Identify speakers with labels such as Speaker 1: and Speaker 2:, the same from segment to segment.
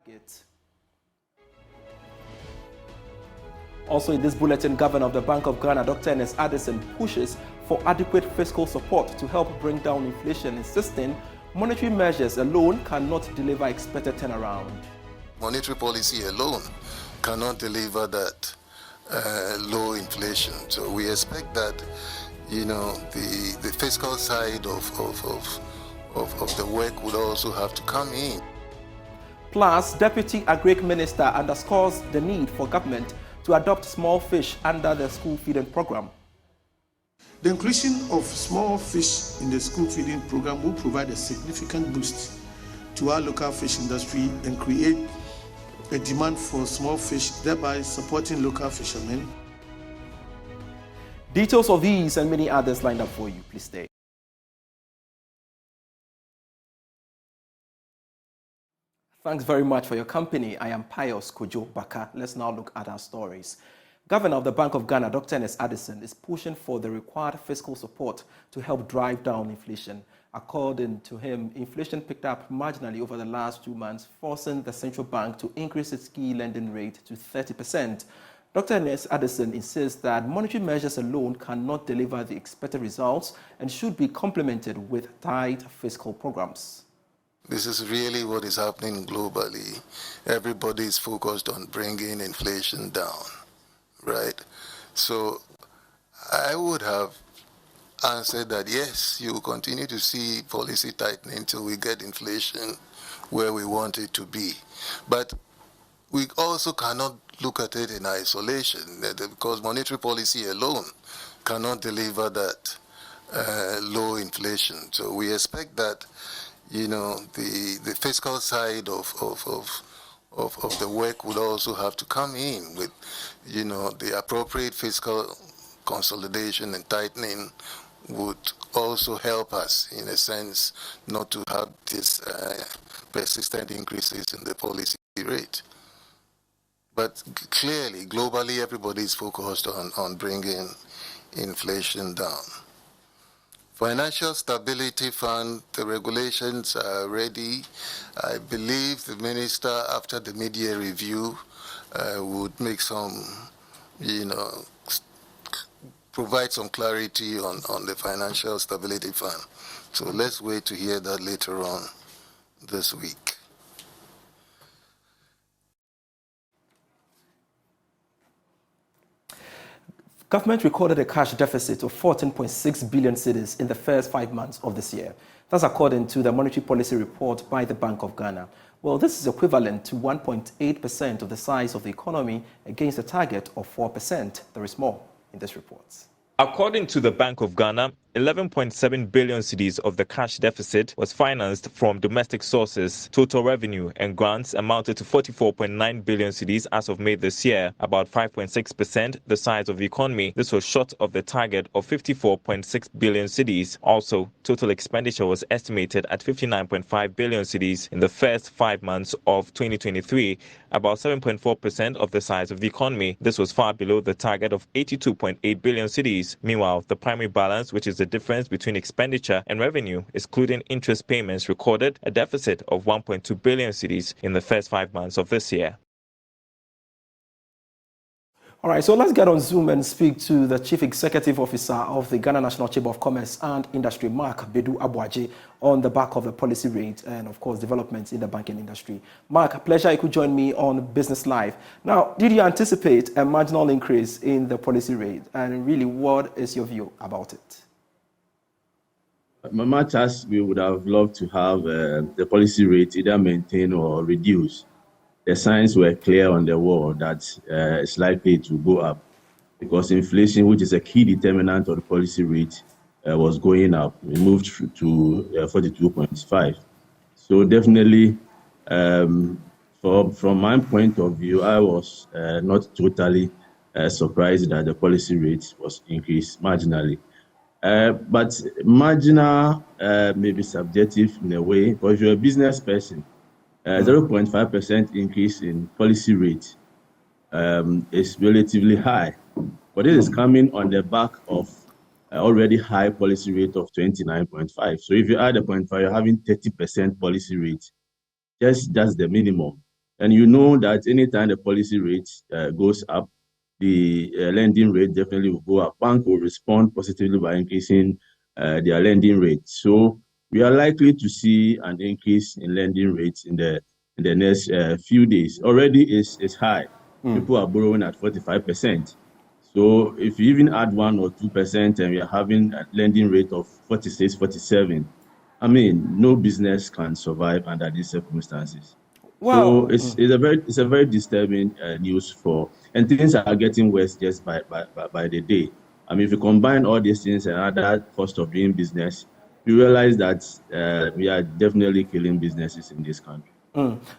Speaker 1: It. Also in this bulletin, Governor of the Bank of Ghana, Dr. Ernest Addison, pushes for adequate fiscal support to help bring down inflation, insisting monetary measures alone cannot deliver expected turnaround.
Speaker 2: Monetary policy alone cannot deliver that low inflation. So we expect that, the fiscal side of the work would also have to come in.
Speaker 1: Plus, Deputy Agric Minister underscores the need for government to adopt small fish under the school feeding program.
Speaker 3: The inclusion of small fish in the school feeding program will provide a significant boost to our local fish industry and create a demand for small fish, thereby supporting local fishermen.
Speaker 1: Details of these and many others lined up for you. Please stay. Thanks very much for your company. I am Pius Kojo Baka. Let's now look at our stories. Governor of the Bank of Ghana, Dr. Ernest Addison, is pushing for the required fiscal support to help drive down inflation. According to him, inflation picked up marginally over the last 2 months, forcing the central bank to increase its key lending rate to 30%. Dr. Ernest Addison insists that monetary measures alone cannot deliver the expected results and should be complemented with tight fiscal programs.
Speaker 2: This is really what is happening globally. Everybody is focused on bringing inflation down, right? So I would have answered that yes, you will continue to see policy tightening until we get inflation where we want it to be. But we also cannot look at it in isolation because monetary policy alone cannot deliver that low inflation. So we expect that the fiscal side of the work would also have to come in with, the appropriate fiscal consolidation and tightening would also help us, in a sense, not to have this persistent increases in the policy rate. But clearly, globally, everybody is focused on bringing inflation down. Financial Stability Fund, the regulations are ready. I believe the minister, after the media review, would make some, provide some clarity on the Financial Stability Fund. So let's wait to hear that later on this week.
Speaker 1: Government recorded a cash deficit of 14.6 billion cedis in the first 5 months of this year. That's according to the monetary policy report by the Bank of Ghana. Well, this is equivalent to 1.8% of the size of the economy against a target of 4%. There is more in this report.
Speaker 4: According to the Bank of Ghana, 11.7 billion cedis of the cash deficit was financed from domestic sources. Total revenue and grants amounted to 44.9 billion cedis as of May this year, about 5.6% the size of the economy. This was short of the target of 54.6 billion cedis. Also, total expenditure was estimated at 59.5 billion cedis in the first 5 months of 2023, about 7.4% of the size of the economy. This was far below the target of 82.8 billion cedis. Meanwhile, the primary balance, which is the difference between expenditure and revenue, excluding interest payments, recorded a deficit of 1.2 billion cedis in the first 5 months of this year.
Speaker 1: All right, so let's get on Zoom and speak to the Chief Executive Officer of the Ghana National Chamber of Commerce and Industry, Mark Bedu Abuaje, on the back of the policy rate and, of course, developments in the banking industry. Mark, a pleasure you could join me on Business Live. Now, did you anticipate a marginal increase in the policy rate? And really, what is your view about it?
Speaker 5: Much as we would have loved to have the policy rate either maintained or reduced, the signs were clear on the wall that it's likely to go up because inflation, which is a key determinant of the policy rate, was going up. It moved to 42.5. So definitely, from my point of view, I was not totally surprised that the policy rate was increased marginally. But marginal may be subjective in a way, because if you're a business person, 0.5% increase in policy rate is relatively high. But this is coming on the back of already high policy rate of 29.5. So if you add a 0.5, you're having 30% policy rate. That's the minimum. And you know that anytime the policy rate goes up, the lending rate definitely will go up. Bank will respond positively by increasing their lending rate. So we are likely to see an increase in lending rates in the next few days. Already is high. People are borrowing at 45%. So if you even add 1 or 2%, and we are having a lending rate of 46, 47, I mean, no business can survive under these circumstances. So
Speaker 1: Well,
Speaker 5: it's a very disturbing news and things are getting worse just by the day. I mean, if you combine all these things and other cost of doing business, you realize that we are definitely killing businesses in this country.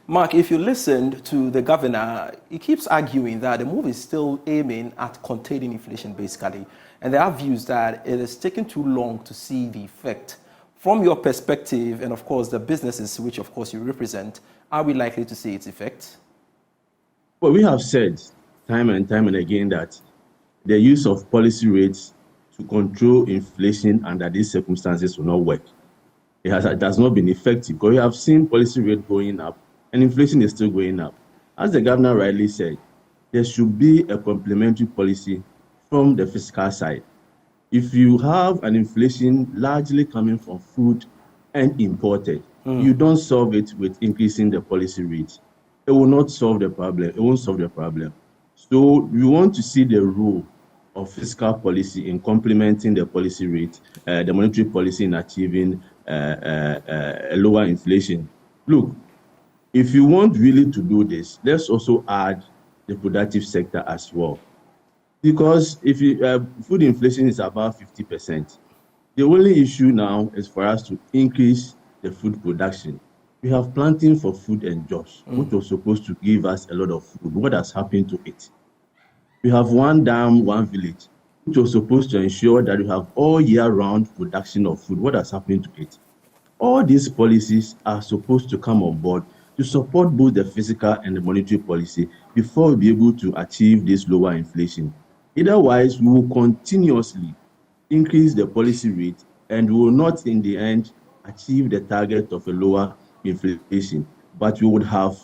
Speaker 1: Mark, if you listened to the governor, he keeps arguing that the move is still aiming at containing inflation, basically. And there are views that it is taking too long to see the effect. From your perspective, and of course the businesses which of course you represent, are we likely to see its effect?
Speaker 5: Well, we have said time and again that the use of policy rates to control inflation under these circumstances will not work. It has not been effective because we have seen policy rate going up and inflation is still going up. As the governor rightly said, there should be a complementary policy from the fiscal side. If you have an inflation largely coming from food and imported, you don't solve it with increasing the policy rate. It will not solve the problem. It won't solve the problem. So we want to see the role of fiscal policy in complementing the policy rate, the monetary policy in achieving a lower inflation. Look, if you want really to do this, let's also add the productive sector as well. Because if food inflation is about 50%, the only issue now is for us to increase the food production. We have planting for food and jobs, which was supposed to give us a lot of food. What has happened to it? We have one dam, one village, which was supposed to ensure that we have all year-round production of food. What has happened to it? All these policies are supposed to come on board to support both the fiscal and the monetary policy before we'll be able to achieve this lower inflation. Otherwise, we will continuously increase the policy rate and we will not, in the end, achieve the target of a lower inflation. But we would have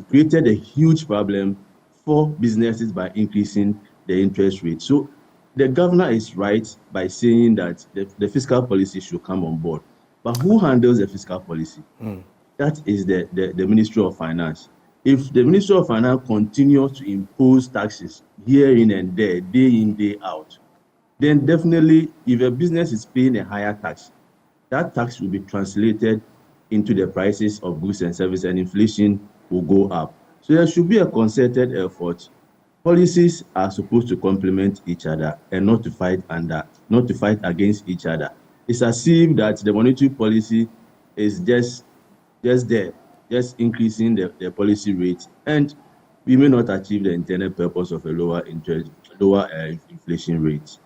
Speaker 5: created a huge problem for businesses by increasing the interest rate. So the governor is right by saying that the fiscal policy should come on board. But who handles the fiscal policy? That is the Ministry of Finance. If the Ministry of Finance continues to impose taxes here in and there, day in, day out, then definitely if a business is paying a higher tax, that tax will be translated into the prices of goods and services and inflation will go up. So there should be a concerted effort. Policies are supposed to complement each other and not to fight against each other. It's as if that the monetary policy is just there, just increasing the policy rate, and we may not achieve the intended purpose of a lower inflation rate.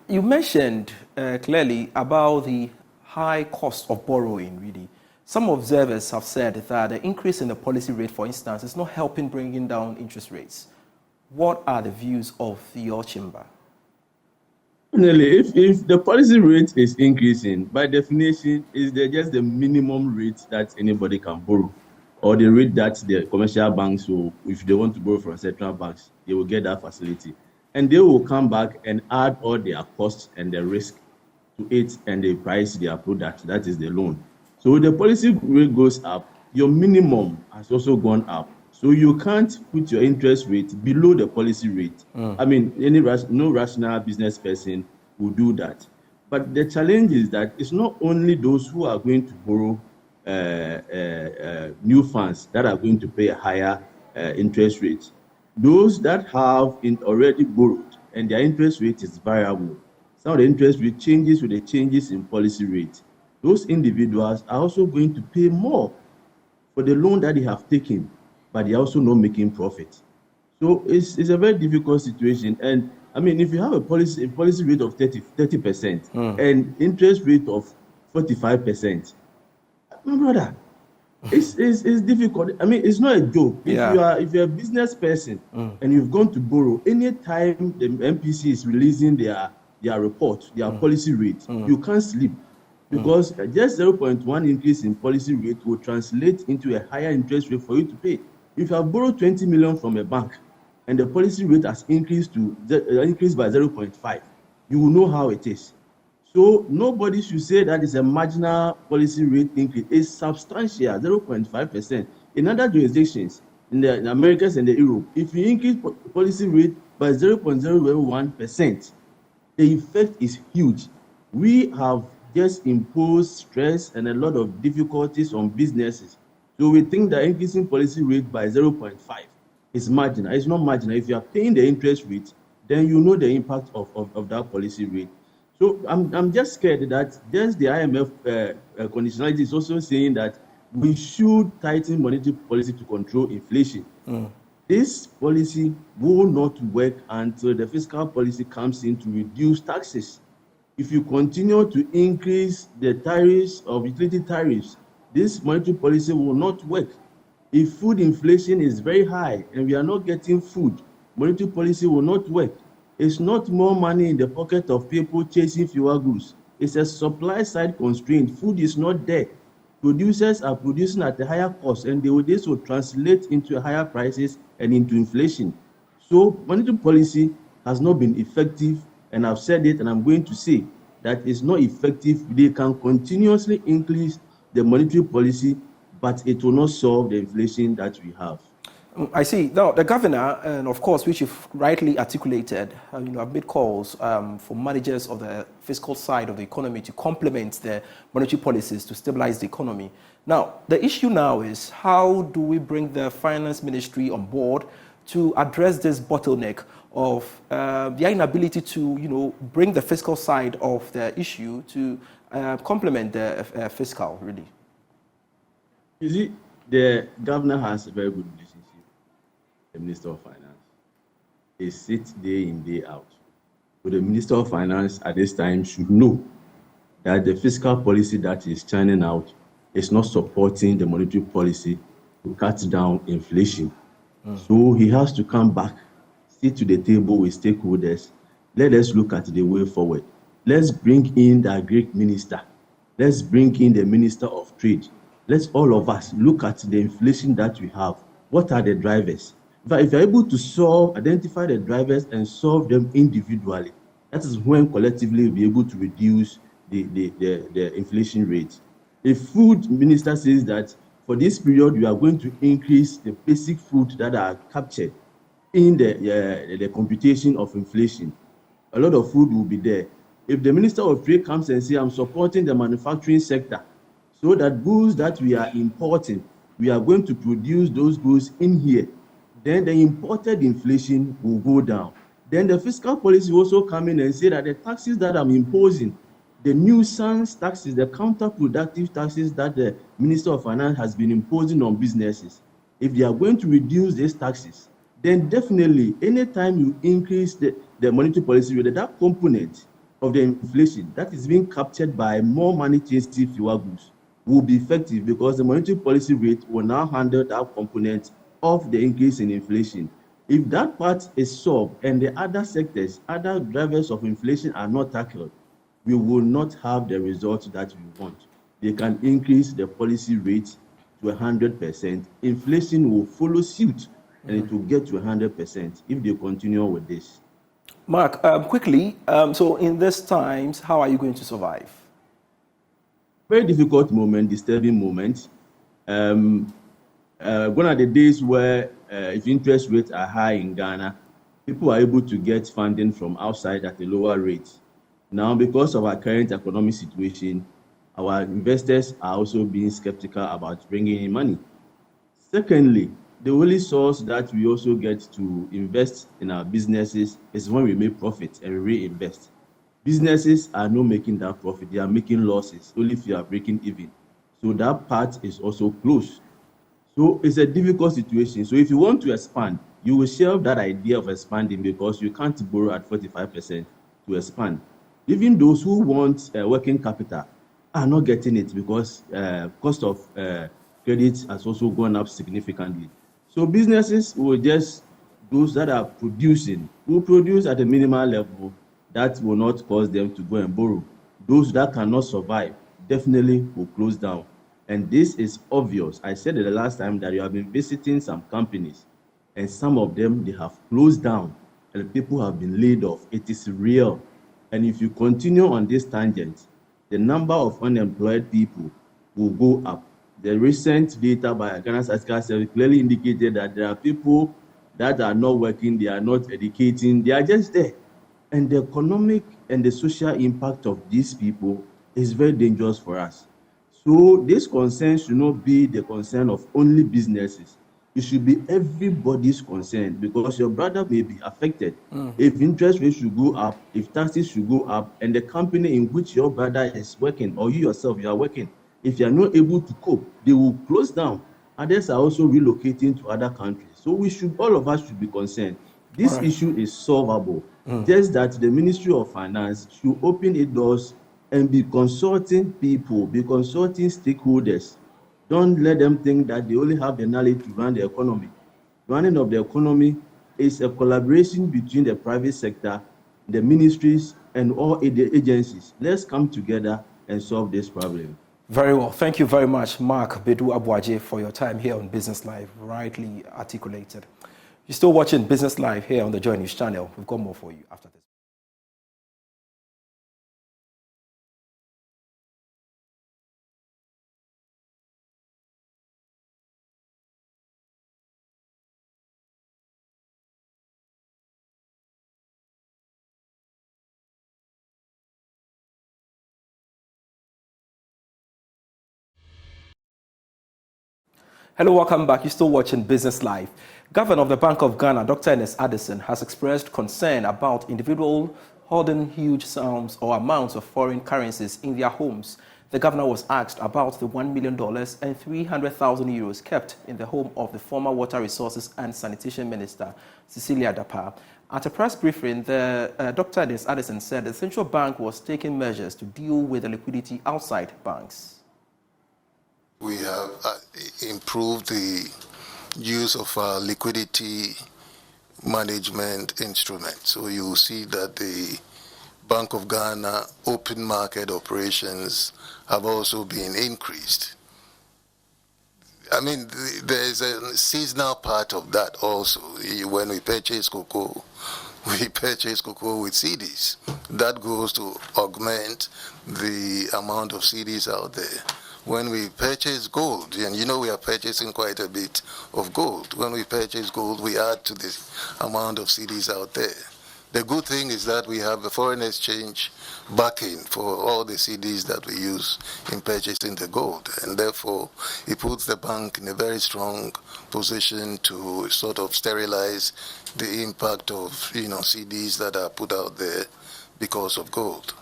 Speaker 1: You mentioned clearly about the high cost of borrowing, really. Some observers have said that the increase in the policy rate, for instance, is not helping bringing down interest rates. What are the views of your chamber?
Speaker 5: If the policy rate is increasing, by definition, is there just the minimum rate that anybody can borrow, or the rate that the commercial banks will, if they want to borrow from central banks, they will get that facility. And they will come back and add all their costs and the risk to it, and they price their product, that is the loan. So the policy rate goes up, your minimum has also gone up. So you can't put your interest rate below the policy rate. I mean, no rational business person will do that. But the challenge is that it's not only those who are going to borrow new funds that are going to pay a higher interest rate. Those that have already borrowed and their interest rate is variable. Some of the interest rate changes with the changes in policy rate. Those individuals are also going to pay more for the loan that they have taken, but they're also not making profit. So it's a very difficult situation. And I mean, if you have a policy rate of 30% and interest rate of 45%, my brother, it's difficult. I mean, it's not a joke. If you're a business person and you've gone to borrow, anytime the MPC is releasing their report, their policy rate, you can't sleep. because just 0.1 increase in policy rate will translate into a higher interest rate for you to pay. If you have borrowed 20 million from a bank and the policy rate has increased by 0.5, you will know how it is. So nobody should say that is a marginal policy rate increase. It's substantial, 0.5%. In other jurisdictions, in the Americas and the Europe, if you increase policy rate by 0.01%, the effect is huge. We have just imposed stress and a lot of difficulties on businesses. So we think that increasing policy rate by 0.5 is marginal. It's not marginal. If you are paying the interest rate, then you know the impact of that policy rate. So I'm just scared that just the IMF conditionality is also saying that we should tighten monetary policy to control inflation. This policy will not work until the fiscal policy comes in to reduce taxes. If you continue to increase the tariffs of utility tariffs, this monetary policy will not work. If food inflation is very high and we are not getting food, monetary policy will not work. It's not more money in the pocket of people chasing fewer goods. It's a supply side constraint. Food is not there. Producers are producing at a higher cost, and this will translate into higher prices and into inflation. So monetary policy has not been effective, and I've said it, and I'm going to say that it's not effective. They can continuously increase the monetary policy, but it will not solve the inflation that we have.
Speaker 1: I see. Now, the governor, and of course, which you've rightly articulated, have made calls for managers of the fiscal side of the economy to complement the monetary policies to stabilize the economy. Now, the issue now is how do we bring the finance ministry on board to address this bottleneck of the inability to, bring the fiscal side of the issue to complement the fiscal, really?
Speaker 5: You see, the governor has a very good relationship. The Minister of Finance. They sit day in, day out. So the Minister of Finance at this time should know that the fiscal policy that is churning out is not supporting the monetary policy to cut down inflation. So he has to come back, sit to the table with stakeholders. Let us look at the way forward. Let's bring in the Agri Minister. Let's bring in the Minister of Trade. Let's all of us look at the inflation that we have. What are the drivers? But if you're able to identify the drivers and solve them individually, that is when collectively we'll be able to reduce the inflation rate. The food minister says that for this period, we are going to increase the basic food that are captured in the computation of inflation. A lot of food will be there. If the Minister of Trade comes and says, I'm supporting the manufacturing sector, so that goods that we are importing, we are going to produce those goods in here, then the imported inflation will go down. Then the fiscal policy will also come in and say that the taxes that I'm imposing, the nuisance taxes, the counterproductive taxes that the Minister of Finance has been imposing on businesses, if they are going to reduce these taxes, then definitely anytime you increase the monetary policy rate, that component of the inflation that is being captured by more money chasing fewer goods will be effective, because the monetary policy rate will now handle that component of the increase in inflation. If that part is solved and the other sectors, other drivers of inflation are not tackled, we will not have the results that we want. They can increase the policy rate to 100%. Inflation will follow suit, and it will get to 100% if they continue with this.
Speaker 1: Mark, quickly, so in these times, how are you going to survive?
Speaker 5: Very difficult moment, disturbing moment. Gone are the days where if interest rates are high in Ghana, people are able to get funding from outside at a lower rate. Now, because of our current economic situation, our investors are also being skeptical about bringing in money. Secondly, the only source that we also get to invest in our businesses is when we make profit and reinvest. Businesses are not making that profit, they are making losses, only if you are breaking even. So that part is also closed. So it's a difficult situation. So if you want to expand, you will shelve that idea of expanding because you can't borrow at 45% to expand. Even those who want working capital are not getting it because cost of credit has also gone up significantly. So businesses will just, those that are producing, will produce at a minimal level that will not cause them to go and borrow. Those that cannot survive, definitely will close down. And this is obvious. I said it the last time that you have been visiting some companies, and some of them, they have closed down, and people have been laid off. It is real. And if you continue on this tangent, the number of unemployed people will go up. The recent data by Ghana Statistical Service clearly indicated that there are people that are not working, they are not educating, they are just there. And the economic and the social impact of these people is very dangerous for us. So this concern should not be the concern of only businesses. It should be everybody's concern, because your brother may be affected. If interest rates should go up, if taxes should go up, and the company in which your brother is working, or you yourself, you are working, if you are not able to cope, they will close down. Others are also relocating to other countries. So all of us should be concerned. This issue is solvable. Just that the Ministry of Finance should open its doors and be consulting people, be consulting stakeholders. Don't let them think that they only have the knowledge to run the economy. Running of the economy is a collaboration between the private sector, the ministries, and all the agencies. Let's come together and solve this problem.
Speaker 1: Very well. Thank you very much, Mark Bedu Abuaje, for your time here on Business Live, rightly articulated. You're still watching Business Live here on the Joy News channel. We've got more for you after this. Hello, welcome back. You're still watching Business Live. Governor of the Bank of Ghana, Dr. Ernest Addison, has expressed concern about individuals holding huge sums or amounts of foreign currencies in their homes. The governor was asked about the $1 million and 300,000 euros kept in the home of the former Water Resources and Sanitation Minister, Cecilia Dapa. At a press briefing, Dr. Ernest Addison said the central bank was taking measures to deal with the liquidity outside banks.
Speaker 2: We have improved the use of our liquidity management instrument. So you see that the Bank of Ghana open market operations have also been increased. I mean, there's a seasonal part of that also. When we purchase cocoa with CDs. That goes to augment the amount of CDs out there. When we purchase gold, and you know we are purchasing quite a bit of gold. When we purchase gold, we add to the amount of CDs out there. The good thing is that we have the foreign exchange backing for all the CDs that we use in purchasing the gold. And therefore, it puts the bank in a very strong position to sort of sterilize the impact of, CDs that are put out there because of gold.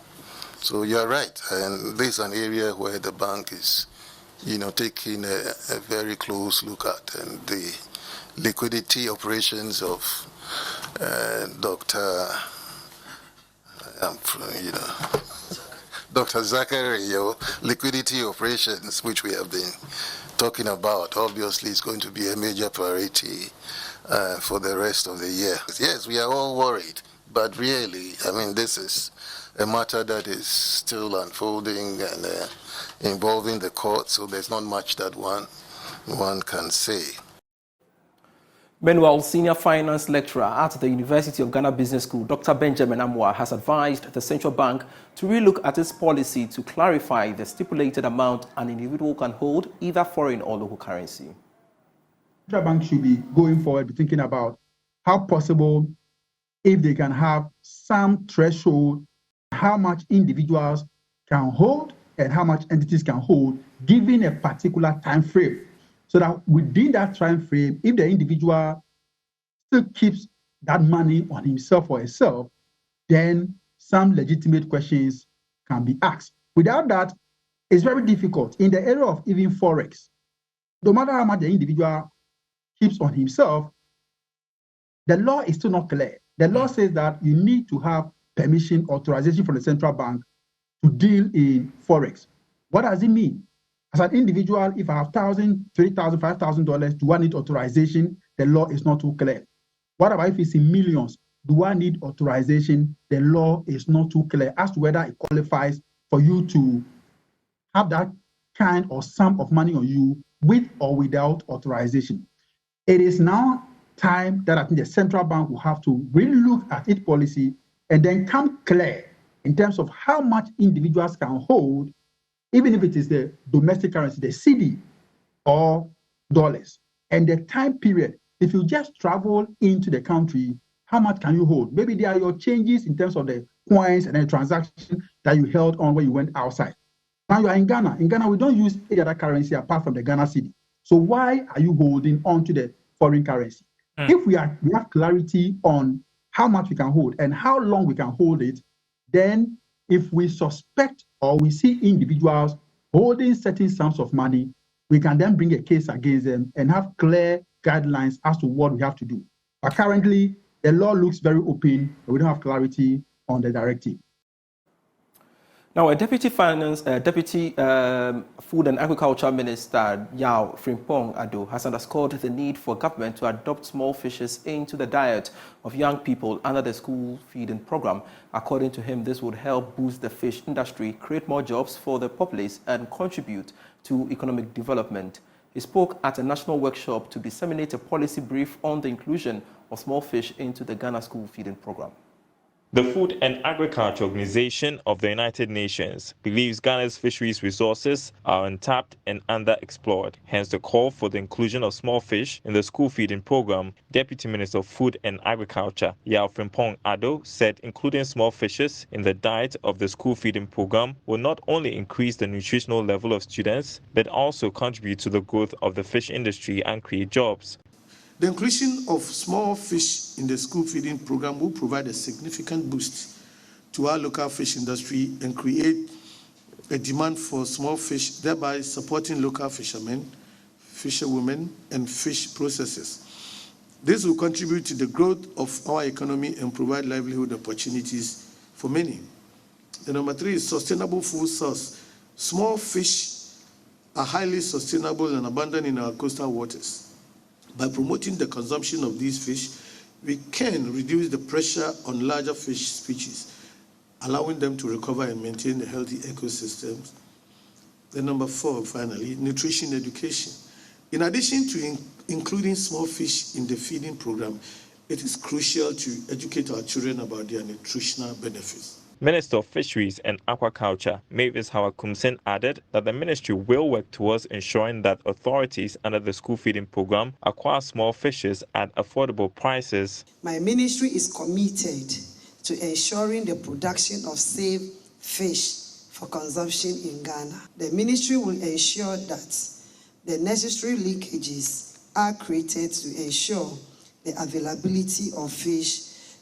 Speaker 2: So you're right, and this is an area where the bank is, taking a very close look at, and the liquidity operations of Dr. Zachary, liquidity operations, which we have been talking about, obviously is going to be a major priority for the rest of the year. Yes, we are all worried, but really, this is a matter that is still unfolding and involving the court, so there's not much that one can say.
Speaker 1: Meanwhile, senior finance lecturer at the University of Ghana Business School, Dr. Benjamin Amwa, has advised the central bank to relook at its policy to clarify the stipulated amount an individual can hold, either foreign or local currency.
Speaker 6: The central bank should be going forward, be thinking about how possible if they can have some threshold, how much individuals can hold and how much entities can hold, given a particular time frame. So that within that time frame, if the individual still keeps that money on himself or herself, then some legitimate questions can be asked. Without that, it's very difficult. In the area of even Forex, no matter how much the individual keeps on himself, the law is still not clear. The law says that you need to have permission, authorization from the central bank to deal in Forex. What does it mean? As an individual, if I have $1,000, $3,000, $5,000, do I need authorization? The law is not too clear. What about if it's in millions? Do I need authorization? The law is not too clear as to whether it qualifies for you to have that kind or sum of money on you with or without authorization. It is now time that I think the central bank will have to really look at its policy and then come clear in terms of how much individuals can hold, even if it is the domestic currency, the CD or dollars, and the time period. If you just travel into the country, how much can you hold? Maybe there are your changes in terms of the coins and the transaction that you held on when you went outside. Now you are in Ghana. In Ghana, we don't use any other currency apart from the Ghana cedi. So why are you holding on to the foreign currency? If we have clarity on how much we can hold and how long we can hold it, then if we suspect or we see individuals holding certain sums of money, we can then bring a case against them and have clear guidelines as to what we have to do. But currently, the law looks very open, and we don't have clarity on the directive.
Speaker 1: Now, a Deputy Food and Agriculture Minister, Yao Frimpong Ado, has underscored the need for government to adopt small fishes into the diet of young people under the school feeding program. According to him, this would help boost the fish industry, create more jobs for the populace, and contribute to economic development. He spoke at a national workshop to disseminate a policy brief on the inclusion of small fish into the Ghana school feeding program.
Speaker 4: The Food and Agriculture Organization of the United Nations believes Ghana's fisheries resources are untapped and underexplored. Hence the call for the inclusion of small fish in the school feeding program. Deputy Minister of Food and Agriculture, Yao Frimpong Ado, said including small fishes in the diet of the school feeding program will not only increase the nutritional level of students, but also contribute to the growth of the fish industry and create jobs.
Speaker 3: The inclusion of small fish in the school feeding program will provide a significant boost to our local fish industry and create a demand for small fish, thereby supporting local fishermen, fisherwomen, and fish processors. This will contribute to the growth of our economy and provide livelihood opportunities for many. The number 3 is sustainable food source. Small fish are highly sustainable and abundant in our coastal waters. By promoting the consumption of these fish, we can reduce the pressure on larger fish species, allowing them to recover and maintain a healthy ecosystems. The number 4, finally, nutrition education. In addition to including small fish in the feeding program, it is crucial to educate our children about their nutritional benefits.
Speaker 4: Minister of Fisheries and Aquaculture, Mavis Hawakumsen, added that the ministry will work towards ensuring that authorities under the school feeding program acquire small fishes at affordable prices.
Speaker 7: My ministry is committed to ensuring the production of safe fish for consumption in Ghana. The ministry will ensure that the necessary linkages are created to ensure the availability of fish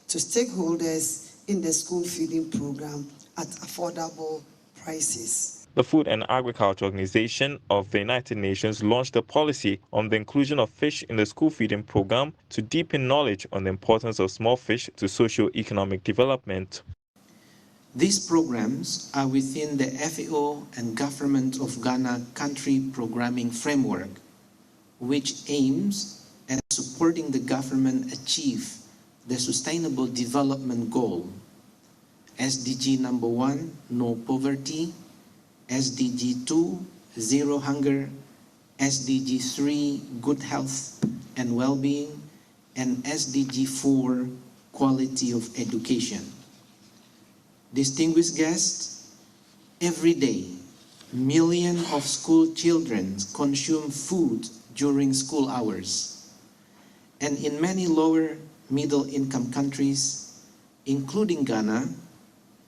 Speaker 7: to stakeholders in the school feeding program at affordable prices.
Speaker 4: The Food and Agriculture Organization of the United Nations launched a policy on the inclusion of fish in the school feeding program to deepen knowledge on the importance of small fish to socio-economic development.
Speaker 8: These programs are within the FAO and Government of Ghana country programming framework, which aims at supporting the government achieve the Sustainable Development Goal, SDG number 1, no poverty, SDG 2, zero hunger, SDG 3, good health and well-being, and SDG 4, quality of education. Distinguished guests, every day, millions of school children consume food during school hours. And in many lower middle-income countries, including Ghana,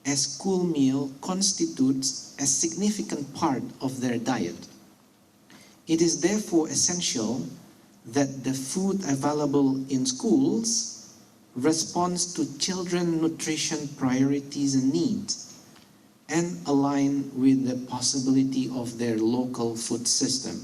Speaker 8: a school meal constitutes a significant part of their diet. It is therefore essential that the food available in schools responds to children's nutrition priorities and needs and align with the possibility of their local food system.